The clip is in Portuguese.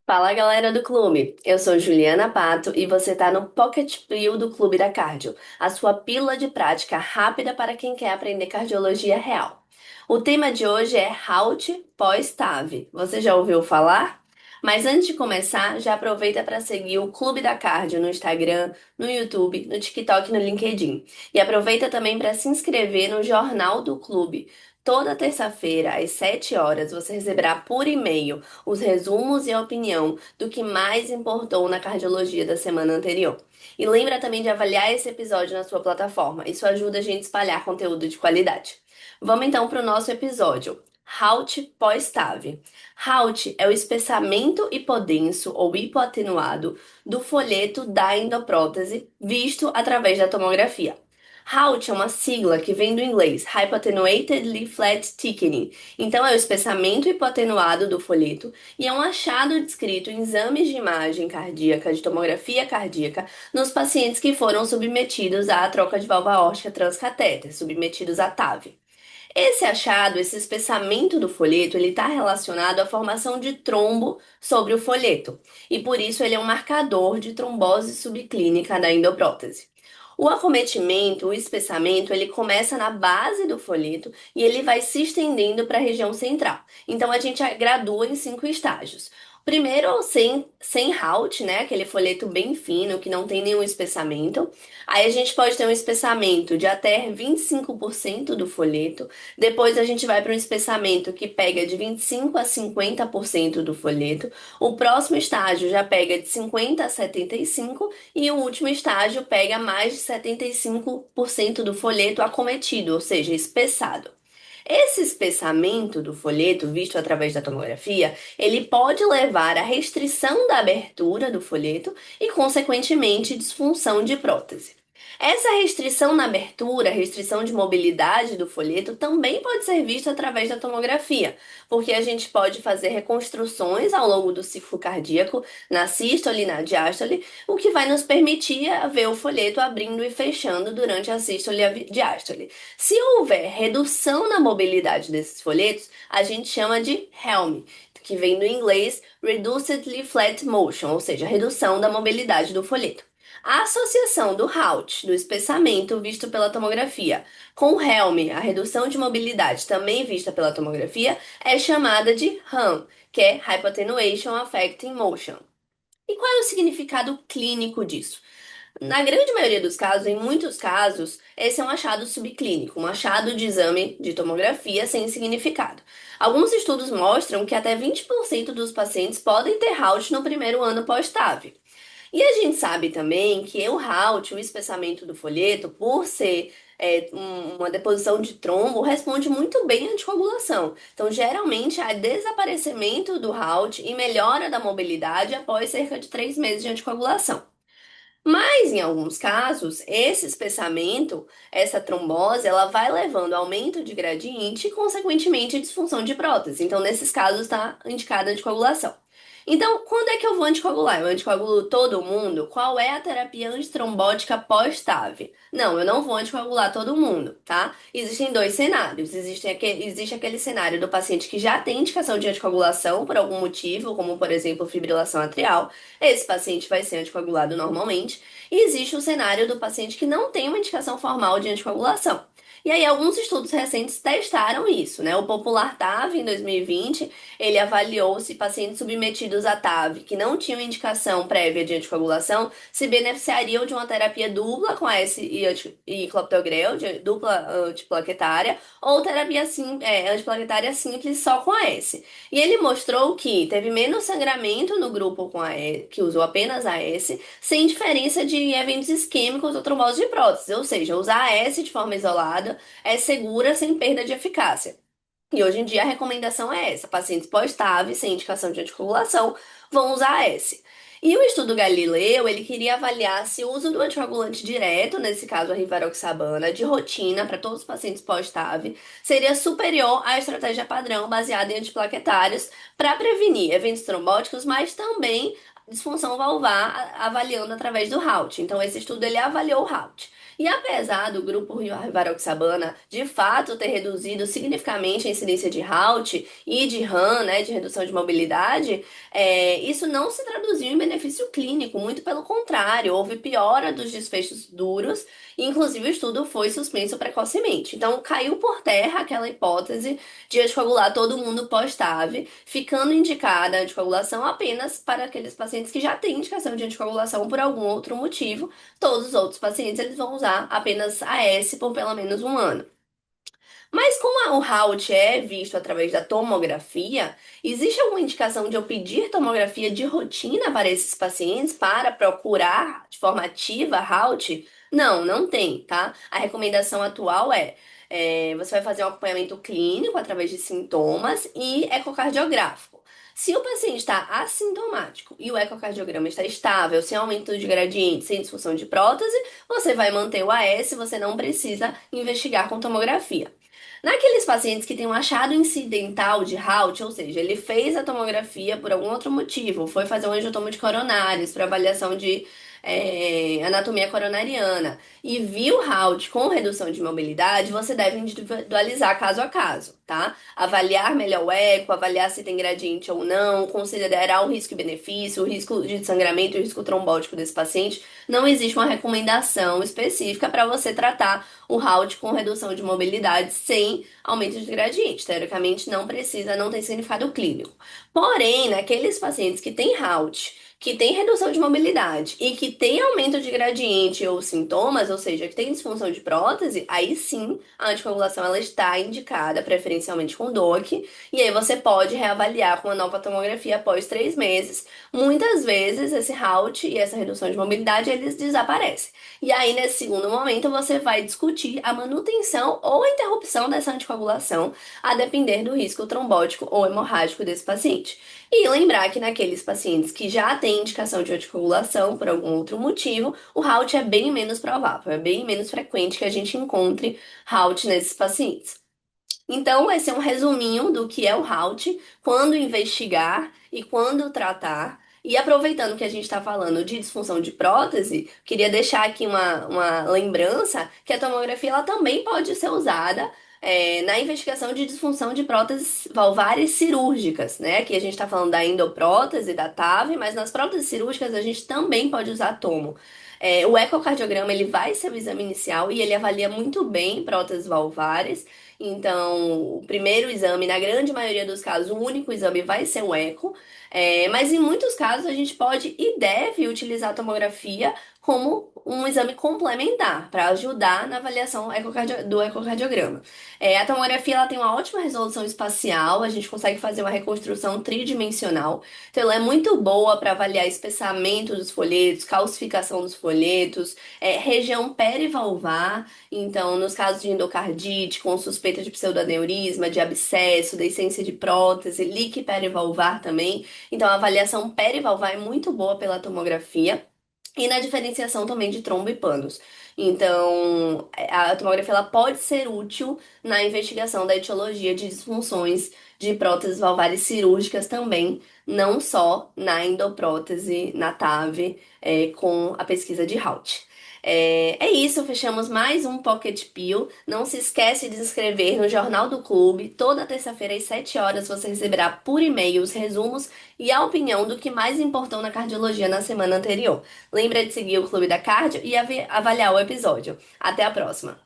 Fala galera do clube, eu sou Juliana Pato e você tá no Pocket Pill do Clube da Cardio, a sua pílula de prática rápida para quem quer aprender cardiologia real. O tema de hoje é HALT pós-TAV. Você já ouviu falar? Mas antes de começar, já aproveita para seguir o Clube da Cardio no Instagram, no YouTube, no TikTok e no LinkedIn. E aproveita também para se inscrever no Jornal do Clube. Toda terça-feira, às 7 horas, você receberá por e-mail os resumos e a opinião do que mais importou na cardiologia da semana anterior. E lembra também de avaliar esse episódio na sua plataforma. Isso ajuda a gente a espalhar conteúdo de qualidade. Vamos então para o nosso episódio. HALT pós-TAV. HALT é o espessamento hipodenso ou hipoatenuado do folheto da endoprótese visto através da tomografia. HALT é uma sigla que vem do inglês Hypoattenuated Leaflet Thickening. Então, é o espessamento hipoatenuado do folheto e é um achado descrito em exames de imagem cardíaca, de tomografia cardíaca, nos pacientes que foram submetidos à troca de válvula aórtica transcatéter, submetidos à TAV. Esse achado, esse espessamento do folheto, ele está relacionado à formação de trombo sobre o folheto, e por isso ele é um marcador de trombose subclínica da endoprótese. O acometimento, o espessamento, ele começa na base do folheto e ele vai se estendendo para a região central. Então a gente gradua em 5 estágios. Primeiro, sem HALT, né? Aquele folheto bem fino, que não tem nenhum espessamento. Aí a gente pode ter um espessamento de até 25% do folheto. Depois a gente vai para um espessamento que pega de 25 a 50% do folheto. O próximo estágio já pega de 50 a 75% e o último estágio pega mais de 75% do folheto acometido, ou seja, espessado. Esse espessamento do folheto, visto através da tomografia, ele pode levar à restrição da abertura do folheto e, consequentemente, disfunção de prótese. Essa restrição na abertura, restrição de mobilidade do folheto, também pode ser vista através da tomografia, porque a gente pode fazer reconstruções ao longo do ciclo cardíaco, na sístole e na diástole, o que vai nos permitir ver o folheto abrindo e fechando durante a sístole e a diástole. Se houver redução na mobilidade desses folhetos, a gente chama de HELM, que vem do inglês Reduced Leaflet Motion, ou seja, redução da mobilidade do folheto. A associação do HALT, do espessamento visto pela tomografia, com o HELM, a redução de mobilidade também vista pela tomografia, é chamada de HAM, que é Hypoattenuation Affecting Motion. E qual é o significado clínico disso? Na grande maioria dos casos, em muitos casos, esse é um achado subclínico, um achado de exame de tomografia sem significado. Alguns estudos mostram que até 20% dos pacientes podem ter HALT no primeiro ano pós-TAV. E a gente sabe também que o HALT, o espessamento do folheto, por ser uma deposição de trombo, responde muito bem à anticoagulação. Então, geralmente, há desaparecimento do HALT e melhora da mobilidade após cerca de 3 meses de anticoagulação. Mas, em alguns casos, esse espessamento, essa trombose, ela vai levando ao aumento de gradiente e, consequentemente, disfunção de prótese. Então, nesses casos, está indicada a anticoagulação. Então, quando é que eu vou anticoagular? Eu anticoagulo todo mundo? Qual é a terapia antitrombótica pós-TAV? Não, eu não vou anticoagular todo mundo, tá? Existem dois cenários. Existe aquele cenário do paciente que já tem indicação de anticoagulação por algum motivo, como, por exemplo, fibrilação atrial. Esse paciente vai ser anticoagulado normalmente. E existe o cenário do paciente que não tem uma indicação formal de anticoagulação. E aí, alguns estudos recentes testaram isso, né? O Popular TAV, em 2020, ele avaliou se pacientes submetidos a TAV, que não tinham indicação prévia de anticoagulação, se beneficiariam de uma terapia dupla com AS e clopidogrel, de dupla antiplaquetária, ou terapia antiplaquetária simples só com AS. E ele mostrou que teve menos sangramento no grupo com AS, que usou apenas AS, sem diferença de eventos isquêmicos ou trombose de prótese, ou seja, usar AS de forma isolada é segura sem perda de eficácia. E hoje em dia a recomendação é essa: pacientes pós-TAV sem indicação de anticoagulação vão usar AS. E o estudo Galileu, ele queria avaliar se o uso do anticoagulante direto, nesse caso a rivaroxabana, de rotina para todos os pacientes pós-TAV, seria superior à estratégia padrão baseada em antiplaquetários para prevenir eventos trombóticos, mas também disfunção valvar avaliando através do Haut. Então, esse estudo ele avaliou o Haut. E apesar do grupo rivaroxabana de fato ter reduzido significativamente a incidência de Haut e de RAM, né, de redução de mobilidade, isso não se traduziu em benefício clínico, muito pelo contrário, houve piora dos desfechos duros, e inclusive o estudo foi suspenso precocemente. Então, caiu por terra aquela hipótese de anticoagular todo mundo pós-TAV, ficando indicada a anticoagulação apenas para aqueles pacientes que já têm indicação de anticoagulação por algum outro motivo. Todos os outros pacientes eles vão usar apenas AS por pelo menos um ano. Mas como o Haut é visto através da tomografia, existe alguma indicação de eu pedir tomografia de rotina para esses pacientes para procurar de forma ativa Haut? Não, não tem, tá? A recomendação atual você vai fazer um acompanhamento clínico através de sintomas e ecocardiográfico. Se o paciente está assintomático e o ecocardiograma está estável, sem aumento de gradiente, sem disfunção de prótese, você vai manter o AS, você não precisa investigar com tomografia. Naqueles pacientes que têm um achado incidental de Haut, ou seja, ele fez a tomografia por algum outro motivo, foi fazer um angiotomo de coronários para avaliação de anatomia coronariana e viu Haut com redução de mobilidade, você deve individualizar caso a caso, tá? Avaliar melhor o eco, avaliar se tem gradiente ou não, considerar o risco e benefício, o risco de sangramento e o risco trombótico desse paciente. Não existe uma recomendação específica para você tratar o Haut com redução de mobilidade sem aumento de gradiente. Teoricamente, não precisa, não tem significado clínico. Porém, naqueles pacientes que têm Haut, que tem redução de mobilidade e que tem aumento de gradiente ou sintomas, ou seja, que tem disfunção de prótese, aí sim a anticoagulação ela está indicada, preferencialmente com DOAC, e aí você pode reavaliar com uma nova tomografia após 3 meses. Muitas vezes esse Haut e essa redução de mobilidade eles desaparecem. E aí, nesse segundo momento, você vai discutir a manutenção ou a interrupção dessa anticoagulação, a depender do risco trombótico ou hemorrágico desse paciente. E lembrar que naqueles pacientes que já têm indicação de anticoagulação por algum outro motivo, o Haut é bem menos provável, é bem menos frequente que a gente encontre Haut nesses pacientes. Então, esse é um resuminho do que é o Haut, quando investigar e quando tratar. E aproveitando que a gente está falando de disfunção de prótese, queria deixar aqui uma lembrança que a tomografia ela também pode ser usada na investigação de disfunção de próteses valvares cirúrgicas, né? Aqui a gente está falando da endoprótese, da TAV, mas nas próteses cirúrgicas a gente também pode usar tomo. O ecocardiograma ele vai ser o exame inicial e ele avalia muito bem próteses valvares. Então, o primeiro exame, na grande maioria dos casos, o único exame vai ser o eco. Mas em muitos casos a gente pode e deve utilizar a tomografia como um exame complementar para ajudar na avaliação do ecocardiograma. A tomografia ela tem uma ótima resolução espacial, a gente consegue fazer uma reconstrução tridimensional, então ela é muito boa para avaliar espessamento dos folhetos, calcificação dos folhetos, região perivalvar. Então, nos casos de endocardite, com suspeita de pseudoaneurisma, de abscesso, deiscência de prótese, líquido perivalvar também. Então, a avaliação perivalvar é muito boa pela tomografia. E na diferenciação também de trombo e panos. Então, a tomografia ela pode ser útil na investigação da etiologia de disfunções de próteses valvares cirúrgicas também, não só na endoprótese, na TAV, com a pesquisa de Haut. É isso, fechamos mais um Pocket Pill. Não se esquece de se inscrever no Jornal do Clube. Toda terça-feira às 7 horas você receberá por e-mail os resumos e a opinião do que mais importou na cardiologia na semana anterior. Lembra de seguir o Clube da Cardio e avaliar o episódio. Até a próxima!